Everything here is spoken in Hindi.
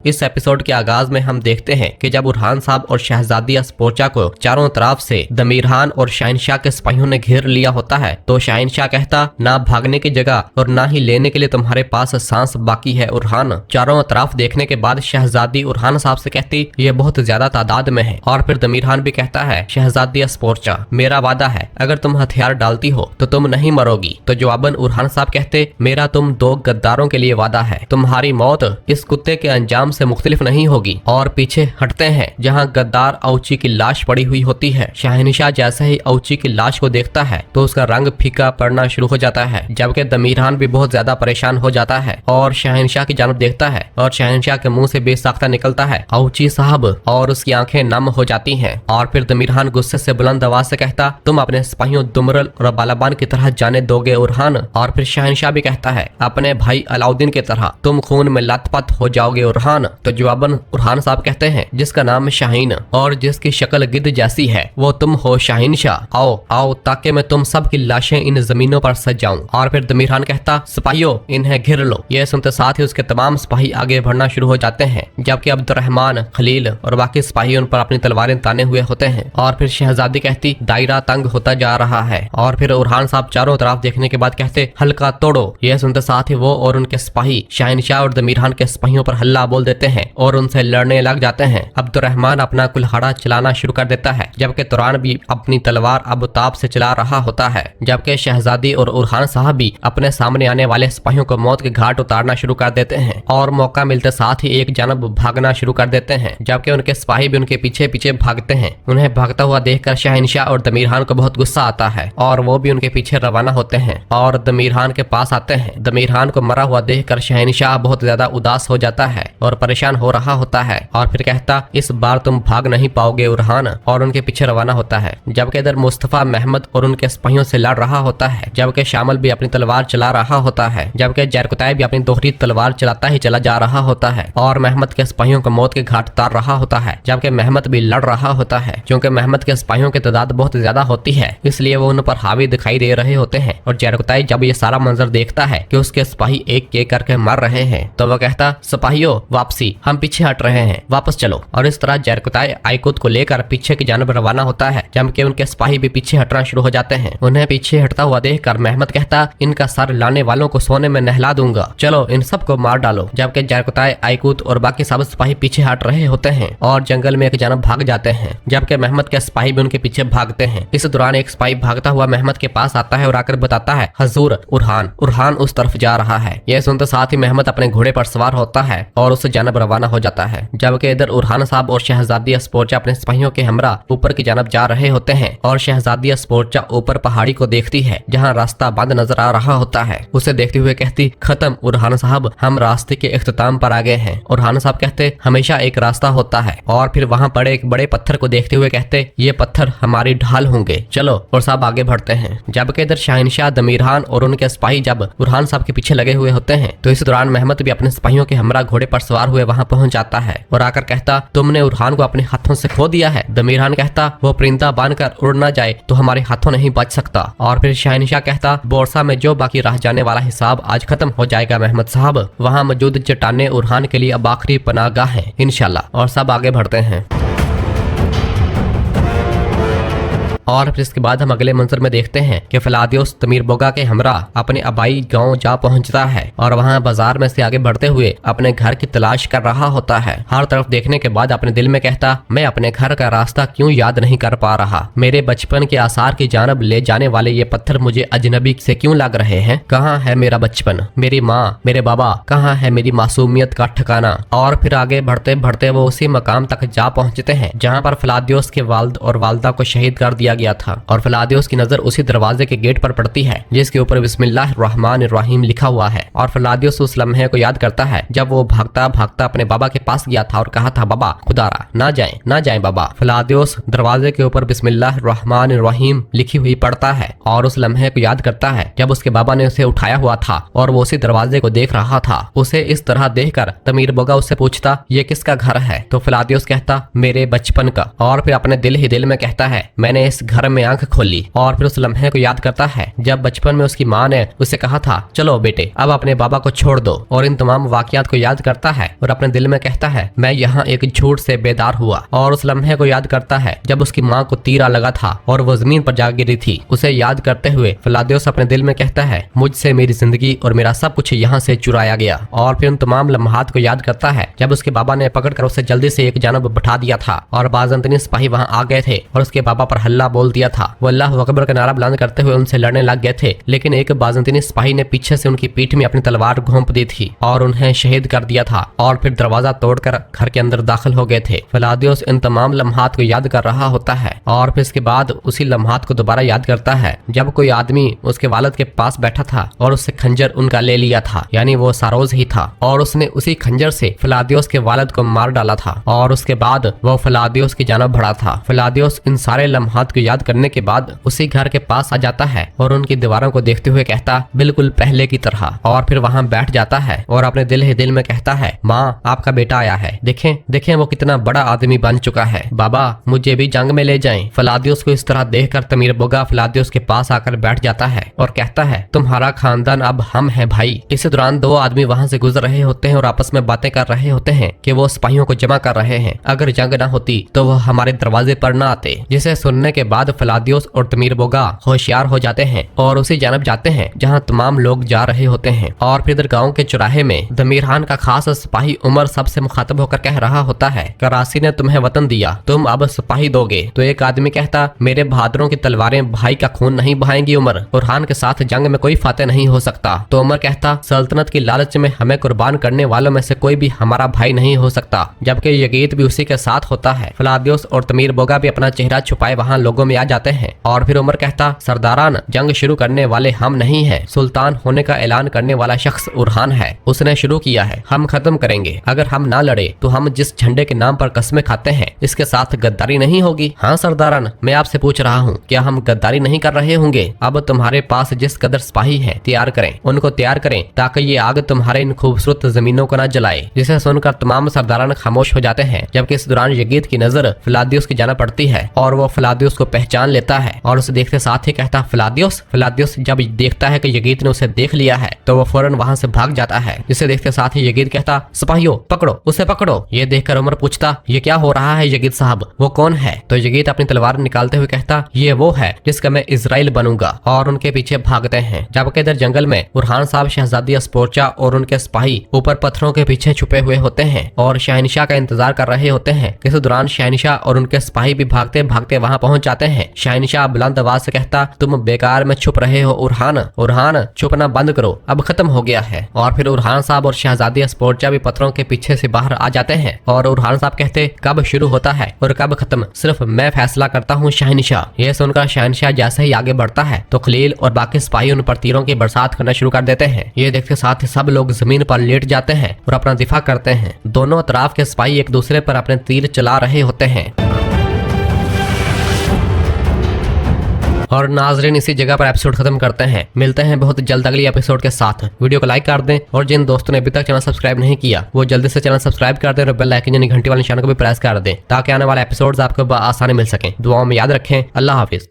इस एपिसोड के आगाज में हम देखते हैं कि जब उरहान साहब और शहजादी अस्पोर्चा को चारों तरफ से दमीरहान और शहनशाह के सिपाहियों ने घेर लिया होता है तो शहनशाह कहता, ना भागने की जगह और ना ही लेने के लिए तुम्हारे पास सांस बाकी है उरहान। चारों तरफ देखने के बाद शहजादी उरहान साहब से कहती, ये बहुत ज्यादा तादाद में है। और फिर दमीरहान भी कहता है, शहजादी अस्पोर्चा मेरा वादा है अगर तुम हथियार डालती हो तो तुम नहीं मरोगी। तो जवाबन उरहान साहब कहते, मेरा तुम दो गद्दारों के लिए वादा है, तुम्हारी मौत इस कुत्ते के अंजाम से मुख्तलिफ नहीं होगी। और पीछे हटते हैं जहां गद्दार औची की लाश पड़ी हुई होती है। शहनशाह जैसे ही औची की लाश को देखता है तो उसका रंग फीका पड़ना शुरू हो जाता है, जबकि दमीरहान भी बहुत ज्यादा परेशान हो जाता है और शहनशाह की जानब देखता है और शहनशाह के मुंह से बेसाख्ता निकलता है, औची साहब, और उसकी आंखें नम हो जाती हैं। और फिर दमीरहान गुस्से से बुलंद आवाज से कहता, तुम अपने सिपाहियों दुमरल और बालाबान की तरह जाने दोगे उरहान। और फिर शहनशाह भी कहता है, अपने भाई अलाउद्दीन की तरह तुम खून में लथपथ हो जाओगे उरहान। तो जवाबन उरहान साहब कहते हैं, जिसका नाम शाहीन और जिसकी शक्ल गिद्ध जैसी है वो तुम हो शहनशाह। आओ आओ ताकि मैं तुम सब की लाशें इन जमीनों पर सजाऊं। और फिर दमीरहान कहता, सिपाहियों इन्हें घेर लो। यह सुनते साथ ही उसके तमाम सिपाही आगे बढ़ना शुरू हो जाते हैं, जबकि अब्दुर्रहमान, खलील और बाकी सिपाही उन पर अपनी तलवारें ताने हुए होते हैं। और फिर शहजादी कहती, दायरा तंग होता जा रहा है। और फिर उरहान साहब चारों तरफ देखने के बाद कहते, हल्का तोड़ो। यह सुनते साथ ही वो और उनके सिपाही शहनशाह और दमीरहान के सिपाहियों पर हल्ला बोल देते हैं और उनसे लड़ने लग जाते हैं। अब्दुर्रहमान अपना कुल्हाड़ा चलाना शुरू कर देता है, जबकि तुरान भी अपनी तलवार अबताब से चला रहा होता है, जबकि शहजादी और उरहान साहब भी अपने सामने आने वाले सिपाहियों को मौत के घाट उतारना शुरू कर देते हैं और मौका मिलते साथ ही एक जानब भागना शुरू कर देते हैं, जबकि उनके सिपाही भी उनके पीछे पीछे भागते हैं। उन्हें भागता हुआ देखकर शहनशाह और दमीरहान को बहुत गुस्सा आता है और वो भी उनके पीछे रवाना होते हैं और दमीरहान के पास आते हैं। दमीरहान को मरा हुआ देखकर शहनशाह बहुत ज्यादा उदास हो जाता है और परेशान हो रहा होता है और फिर कहता, इस बार तुम भाग नहीं पाओगे उरहान, और उनके पीछे रवाना होता है। जबकि इधर मुस्तफा महमद और उनके सिपाहियों से लड़ रहा होता है, जबकि शामिल भी अपनी तलवार चला रहा होता है, जबकि जरकुतै भी अपनी दोहरी तलवार चलाता ही चला जा रहा होता है और महमद के सिपाहियों को मौत के घाट उतार रहा होता है, जबकि महमद भी लड़ रहा होता है। क्योंकि महमद के सिपाहियों की तादाद बहुत ज्यादा होती है, इसलिए वो उन पर हावी दिखाई दे रहे होते हैं। और जरकुतै जब ये सारा मंजर देखता है कि उसके सिपाही एक करके मर रहे हैं तो वह कहता, सिपाहियों वापसी, हम पीछे हट रहे हैं, वापस चलो। और इस तरह जरकुतै आइकुत को लेकर पीछे की जानब रवाना होता है, जबकि उनके सिपाही भी पीछे हटना शुरू हो जाते हैं। उन्हें पीछे हटता हुआ देखकर महमद कहता, इनका सर लाने वालों को सोने में नहला दूंगा, चलो इन सबको मार डालो। जबकि जरकुतै आइकुत और बाकी सब सिपाही पीछे हट रहे होते हैं और जंगल में एक जानब भाग जाते हैं, जबकि महमद के सिपाही भी उनके पीछे भागते हैं। इस दौरान एक सिपाही भागता हुआ महमद के पास आता है और आकर बताता है, हजूर उरहान उस तरफ जा रहा है। यह सुनते साथ ही महमद अपने घोड़े पर सवार होता है और उस जानब रवाना हो जाता है, जबकि इधर उरहान साहब और शहजादी अस्पोर्चा अपने सिपाहियों के हमरा ऊपर की जानब जा रहे होते हैं और शहजादी अस्पोर्चा ऊपर पहाड़ी को देखती है जहां रास्ता बंद नजर आ रहा होता है। उसे देखते हुए कहती, खत्म उरहान साहब, हम रास्ते के इख्तिताम पर आ गए हैं। उरहान साहब कहते, हमेशा एक रास्ता होता है। और फिर वहां पड़े एक बड़े पत्थर को देखते हुए कहते, ये पत्थर हमारी ढाल होंगे, चलो। और सब आगे बढ़ते हैं, जबकि इधर शहनशाह, दमीरहान और उनके सिपाही जब उरहान साहब के पीछे लगे हुए होते हैं तो इस दौरान महमद भी अपने सिपाहियों के हमरा घोड़े पर सवार हुए वहां पहुंच जाता है और आकर कहता, तुमने उरहान को अपने हाथों से खो दिया है। दमीरहान कहता, वो परिंदा बनकर उड़ ना जाए तो हमारे हाथों नहीं बच सकता। और फिर शहनशाह कहता, बोरसा में जो बाकी रह जाने वाला हिसाब आज खत्म हो जाएगा महमद साहब, वहाँ मौजूद चट्टाने उरहान के लिए अब आखिरी पनाहगाह है इंशाल्लाह। और सब आगे बढ़ते हैं। और फिर इसके बाद हम अगले मंजर में देखते हैं कि फलादियोस तमीर बोगा के हमरा अपने आबाई गांव जा पहुंचता है और वहां बाजार में से आगे बढ़ते हुए अपने घर की तलाश कर रहा होता है। हर तरफ देखने के बाद अपने दिल में कहता, मैं अपने घर का रास्ता क्यों याद नहीं कर पा रहा, मेरे बचपन के आसार की जानब ले जाने वाले ये पत्थर मुझे अजनबी से क्यों लग रहे हैं। कहाँ है मेरा बचपन, मेरी माँ, मेरे बाबा, कहाँ है मेरी मासूमियत का ठिकाना। और फिर आगे बढ़ते बढ़ते वो उसी मकाम तक जा पहुंचते हैं जहाँ पर फलादियोस के वालिद और वालिदा को शहीद कर दिया गया था। और फलादियोस की नजर उसी दरवाजे के गेट पर पड़ती है जिसके ऊपर बिस्मिल्लाहिर्रहमानिर्रहीम लिखा हुआ है। और फलादियोस उस लम्हे को याद करता है जब वो भागता भागता अपने बाबा के पास गया था और कहा था, बाबा खुदारा ना जाएं बाबा। फलादियोस दरवाजे के ऊपर बिस्मिल्लाहिर्रहमानिर्रहीम लिखी हुई पढ़ता है और उस लम्हे को याद करता है जब उसके बाबा ने उसे उठाया हुआ था और वो उसी दरवाजे को देख रहा था। उसे इस तरह देखकर तमीर बोगा उससे पूछता, ये किसका घर है। तो फलादियोस कहता, मेरे बचपन का। और फिर अपने दिल ही दिल में कहता है, मैंने इस घर में आंख खोली और फिर उस लम्हे को याद करता है जब बचपन में उसकी माँ ने उसे कहा था, चलो बेटे अब अपने बाबा को छोड़ दो, और इन तमाम वाकयात को याद करता है और अपने दिल में कहता है, मैं यहाँ एक झूठ से बेदार हुआ। और उस लम्हे को याद करता है जब उसकी माँ को तीर लगा था और वो जमीन पर जा गिरी थी। उसे याद करते हुए फिलादियोस अपने दिल में कहता है, मुझसे मेरी जिंदगी और मेरा सब कुछ यहाँ से चुराया गया। और फिर उन तमाम लम्हात को याद करता है जब उसके बाबा ने पकड़कर उसे जल्दी से एक जानब बैठा दिया था और बाज़ंतीनी सिपाही वहाँ आ गए थे और उसके बाबा पर हल्ला बोल दिया था। वो अल्लाह अकबर का नारा बुलंद करते हुए उनसे लड़ने लग गए थे, लेकिन एक बाज़ंतीनी सिपाही ने पीछे से उनकी पीठ में अपनी तलवार घोंप दी थी और उन्हें शहीद कर दिया था और फिर दरवाजा तोड़कर घर के अंदर दाखिल हो गए थे। फिलादियोस इन तमाम लम्हात को याद कर रहा होता है और फिर इसके बाद उसी लम्हात को दोबारा याद करता है जब कोई आदमी उसके वालिद के पास बैठा था और उससे खंजर उनका ले लिया था, यानी वो सारोज ही था, और उसने उसी खंजर से फिलादियोस के वालिद को मार डाला था और उसके बाद वो फिलादियोस की जानब बढ़ा था। फिलादियोस इन सारे लम्हात को याद करने के बाद उसी घर के पास आ जाता है और उनकी दीवारों को देखते हुए कहता, बिल्कुल पहले की तरह, और फिर वहाँ बैठ जाता है और अपने दिल ही दिल में कहता है, माँ आपका बेटा आया है, देखें देखें वो कितना बड़ा आदमी बन चुका है, बाबा मुझे भी जंग में ले जाएं। फिलादियोस को इस तरह देखकर तमीर बोगा फिलादियोस के पास आकर बैठ जाता है और कहता है, तुम्हारा खानदान अब हम हैं भाई। इस दौरान दो आदमी वहाँ से गुजर रहे होते हैं और आपस में बातें कर रहे होते हैं कि वो सिपाहियों को जमा कर रहे हैं, अगर जंग न होती तो वो हमारे दरवाजे पर न आते। जिसे सुनने के बाद फिलादियोस और तमीर बोगा होशियार हो जाते हैं और उसी जानब जाते हैं जहाँ तमाम लोग जा रहे होते हैं। और फिर गाँव के चौराहे में दमीरहान का खास सिपाही उमर सबसे मुखातब होकर कह रहा होता है, करासी ने तुम्हें वतन दिया, तुम अब सिपाही दोगे। तो एक आदमी कहता, मेरे बहादुरों की तलवारें भाई का खून नहीं बहाएंगी उमर, बुरहान के साथ जंग में कोई फाते नहीं हो सकता। तो उमर कहता, सल्तनत की लालच में हमें कुर्बान करने वालों में से कोई भी हमारा भाई नहीं हो सकता, जबकि यगीत भी उसी के साथ होता है। फिलादियोस और तमीर बोगा भी अपना चेहरा छुपाए वहाँ लोगों में आ जाते हैं और फिर उमर कहता, सरदारान जंग शुरू करने वाले हम नहीं है, सुल्तान होने का ऐलान करने वाला शख्स उरहान है, उसने शुरू किया है, हम खत्म करेंगे। अगर हम ना लड़े तो हम जिस झंडे के नाम पर कस्में खाते हैं इसके साथ गद्दारी नहीं होगी। हाँ सरदारान, मैं आपसे पूछ रहा हूँ, क्या हम गद्दारी नहीं कर रहे होंगे? अब तुम्हारे पास जिस कदर सिपाही हैं तैयार करें, उनको तैयार करें ताकि ये आग तुम्हारे इन खूबसूरत जमीनों को न जलाए। जिसे सुनकर तमाम सरदारान खामोश हो जाते हैं, जबकि इस दौरान यगीत की नजर फिलादियोस की जाना पड़ती है और वो फिलादियोस को पहचान लेता है और उसे देखते साथ ही कहता, फिलादियोस। फिलादियोस जब देखता है कि यगीत ने उसे देख लिया है तो वो फौरन वहाँ से भाग जाता है। जिसे देखते साथ ही यगीत कहता, सिपाहियों पकड़ो उसे, पकड़ो। ये देखकर उमर पूछता, ये क्या हो रहा है यगीत साहब, वो कौन है? तो यगीत अपनी तलवार निकालते हुए कहता, ये वो है जिसका मैं इजराइल बनूंगा, और उनके पीछे भागते हैं। जबकि इधर जंगल में बुरहान साहब, शहजादी अस्पोर्चा और उनके सिपाही ऊपर पत्थरों के पीछे छुपे हुए होते हैं और शहनशाह का इंतजार कर रहे होते हैं। इस दौरान शहनशाह और उनके सिपाही भी भागते भागते वहाँ पहुँच जाते हैं। शहनशाह बुलंद आवाज से कहता, तुम बेकार में छुप रहे हो उरहान, उरहान छुपना बंद करो, अब खत्म हो गया है। और फिर उरहान साहब और शहजादी अस्पोर्चा भी पत्थरों के पीछे से बाहर आ जाते हैं और उरहान साहब कहते, कब शुरू होता है और कब खत्म सिर्फ मैं फैसला करता हूँ शहनशाह। यह सुनकर शहनशाह जैसे ही आगे बढ़ता है तो खलील और बाकी सिपाही उन पर तीरों की बरसात करना शुरू कर देते हैं। ये देखते साथ ही सब लोग जमीन पर लेट जाते हैं और अपना दिफा करते हैं। दोनों तरफ के सिपाही एक दूसरे पर अपने तीर चला रहे होते हैं। और नाजरीन इसी जगह पर एपिसोड खत्म करते हैं। मिलते हैं बहुत जल्द अगली एपिसोड के साथ। वीडियो को लाइक कर दें और जिन दोस्तों ने अभी तक चैनल सब्सक्राइब नहीं किया वो जल्दी से चैनल सब्सक्राइब कर दें और बेल आइकन यानी घंटी वाले निशान को भी प्रेस कर दें ताकि आने वाले एपिसोड्स आपको आसानी मिल सकें। दुआओं में याद रखें। अल्लाह हाफिज।